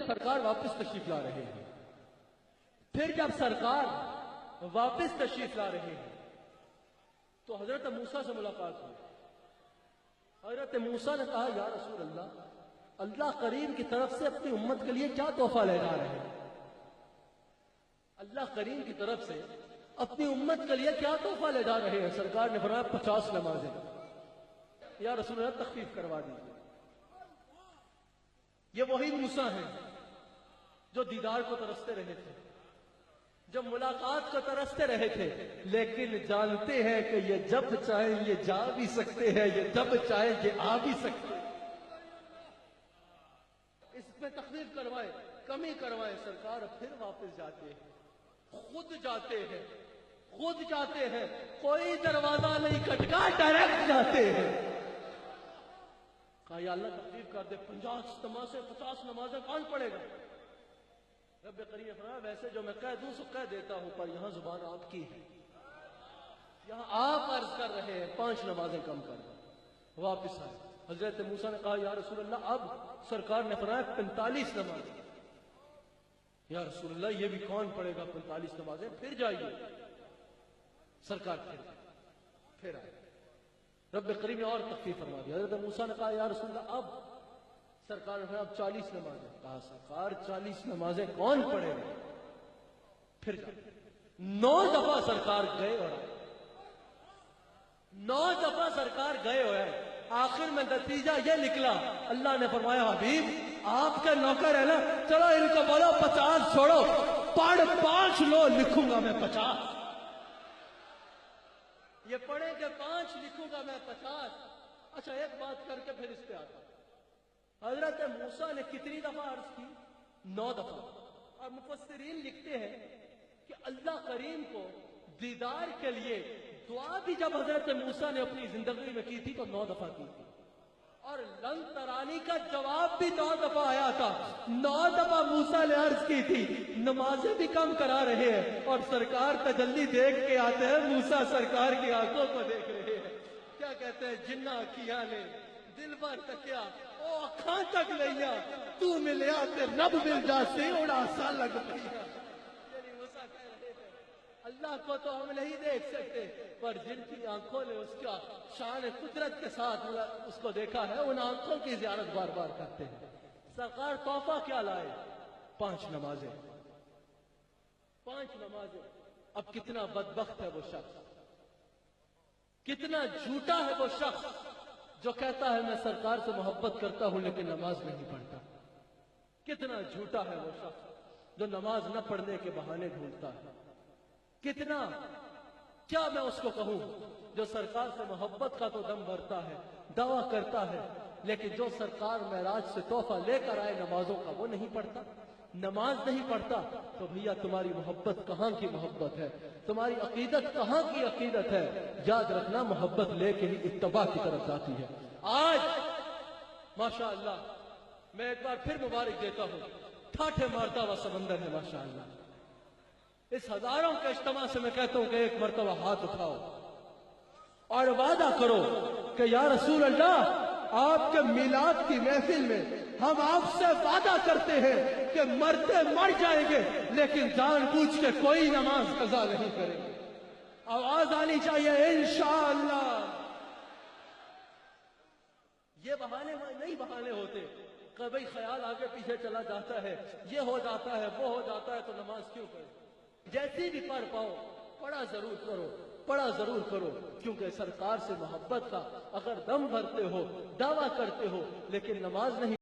جب سرکار واپس تشریف لا رہے ہیں، پھر جب سرکار واپس تشریف لا رہے ہیں تو حضرت موسیٰ سے ملاقات ہوئی۔ حضرت موسیٰ نے کہا یا رسول اللہ، اللہ کریم کی طرف سے اپنی امت کے لیے کیا تحفہ لے جا رہے ہیں؟ اللہ کریم کی طرف سے اپنی امت کے لیے کیا تحفہ لے جا رہے ہیں؟ سرکار نے فرمایا 50 نمازیں۔ یا رسول اللہ تخفیف کروا دیجیے۔ یہ وہی موسیٰ ہیں جو دیدار کو ترستے رہے تھے، جب ملاقات کو ترستے رہے تھے، لیکن جانتے ہیں کہ یہ جب چاہیں یہ جا بھی سکتے ہیں، یہ جب چاہیں یہ آ بھی سکتے ہیں۔ اس میں تخفیف کروائے، کمی کروائے، سرکار پھر واپس جاتے ہیں، خود جاتے ہیں، خود جاتے ہیں، کوئی دروازہ نہیں کھٹکا، ڈائریکٹ جاتے ہیں۔ کہا یا اللہ تخفیف کر دے، 50 نمازیں کون پڑھے گا؟ رب کریم نے فرمایا ویسے جو میں کہہ دوں سو کہہ دیتا ہوں، پر یہاں زبان آپ کی ہے، یہاں آپ عرض کر رہے ہیں 5 نمازیں کم کر دو۔ واپس آئے۔ حضرت موسیٰ نے کہا یا رسول اللہ، اب سرکار نے فرمایا 45 نمازیں۔ یا رسول اللہ یہ بھی کون پڑھے گا 45 نمازیں؟ پھر جائیے۔ سرکار پھر آئے۔ رب کریم نے اور تخفیف فرما دیا۔ حضرت موسیٰ نے کہا یا رسول اللہ، اب سرکار نے اب 40 نمازیں۔ کہا سرکار 40 نمازیں کون پڑھے گا؟ پھر 9 دفعہ سرکار گئے اور آئے، 9 دفعہ سرکار گئے اور آئے۔ آخر میں نتیجہ یہ نکلا، اللہ نے فرمایا حبیب آپ کے نوکر ہے نا، چلو ان کو بولو 50 چھوڑو، پڑھ 5 لو، لکھوں گا میں 50۔ یہ پڑھیں کہ 5 لکھوں گا میں 50۔ اچھا ایک بات کر کے پھر اس پہ آتا۔ حضرت موسیٰ نے کتنی دفعہ عرض کی؟ 9 دفعہ۔ اور مفسرین لکھتے ہیں کہ اللہ کریم کو دیدار کے لیے دعا بھی جب حضرت موسیٰ نے اپنی زندگی میں کی تھی تو 9 دفعہ کی تھی، اور لن ترانی کا جواب بھی 9 دفعہ آیا تھا۔ 9 دفعہ موسیٰ نے عرض کی تھی، نمازیں بھی کم کرا رہے ہیں، اور سرکار تجلی دیکھ کے آتے ہیں، موسیٰ سرکار کی آنکھوں کو دیکھ رہے ہیں۔ کیا کہتے ہیں؟ جنہ کیا نے دل بھر تکیا او اکھاں تک لیا، تو ملیا تے رب مل جا سے اڑا سا لگ پیا۔ یعنی موسیٰ کہہ رہے تھے اللہ کو تو ہم نہیں دیکھ سکتے، پر جن کی آنکھوں نے اس کا شان قدرت کے ساتھ اس کو دیکھا ہے، ان آنکھوں کی زیارت بار بار کرتے ہیں۔ سرکار تحفہ کیا لائے؟ 5 نمازیں۔ 5 نمازیں۔ اب کتنا بدبخت ہے وہ شخص، کتنا جھوٹا ہے وہ شخص جو کہتا ہے میں سرکار سے محبت کرتا ہوں لیکن نماز نہیں پڑھتا۔ کتنا جھوٹا ہے وہ شخص جو نماز نہ پڑھنے کے بہانے ڈھونڈتا ہے۔ کتنا، کیا میں اس کو کہوں جو سرکار سے محبت کا تو دم بھرتا ہے، دعویٰ کرتا ہے، لیکن جو سرکار معراج سے تحفہ لے کر آئے نمازوں کا وہ نہیں پڑھتا، نماز نہیں پڑھتا، تو بھیا تمہاری محبت کہاں کی محبت ہے؟ تمہاری عقیدت کہاں کی عقیدت ہے؟ یاد رکھنا محبت لے کے ہی اتباع کی طرف جاتی ہے۔ آج ماشاءاللہ میں ایک بار پھر مبارک دیتا ہوں، ٹھاٹھے مارتا ہوا سمندر ہے ماشاءاللہ۔ اس ہزاروں کے اجتماع سے میں کہتا ہوں کہ ایک مرتبہ ہاتھ اٹھاؤ اور وعدہ کرو کہ یا رسول اللہ آپ کے میلاد کی محفل میں ہم آپ سے وعدہ کرتے ہیں کہ مرتے مر جائیں گے لیکن جان بوجھ کے کوئی نماز قضا نہیں کریں گے۔ آواز آنی چاہیے انشاءاللہ۔ یہ بہانے نہیں بہانے ہوتے کہ بھئی خیال آگے پیچھے چلا جاتا ہے، یہ ہو جاتا ہے، وہ ہو جاتا ہے، تو نماز کیوں پڑھے؟ جیسی بھی پڑھ پاؤ پڑھا ضرور کرو، پڑھا ضرور کرو، کیونکہ سرکار سے محبت کا اگر دم بھرتے ہو، دعویٰ کرتے ہو، لیکن نماز نہیں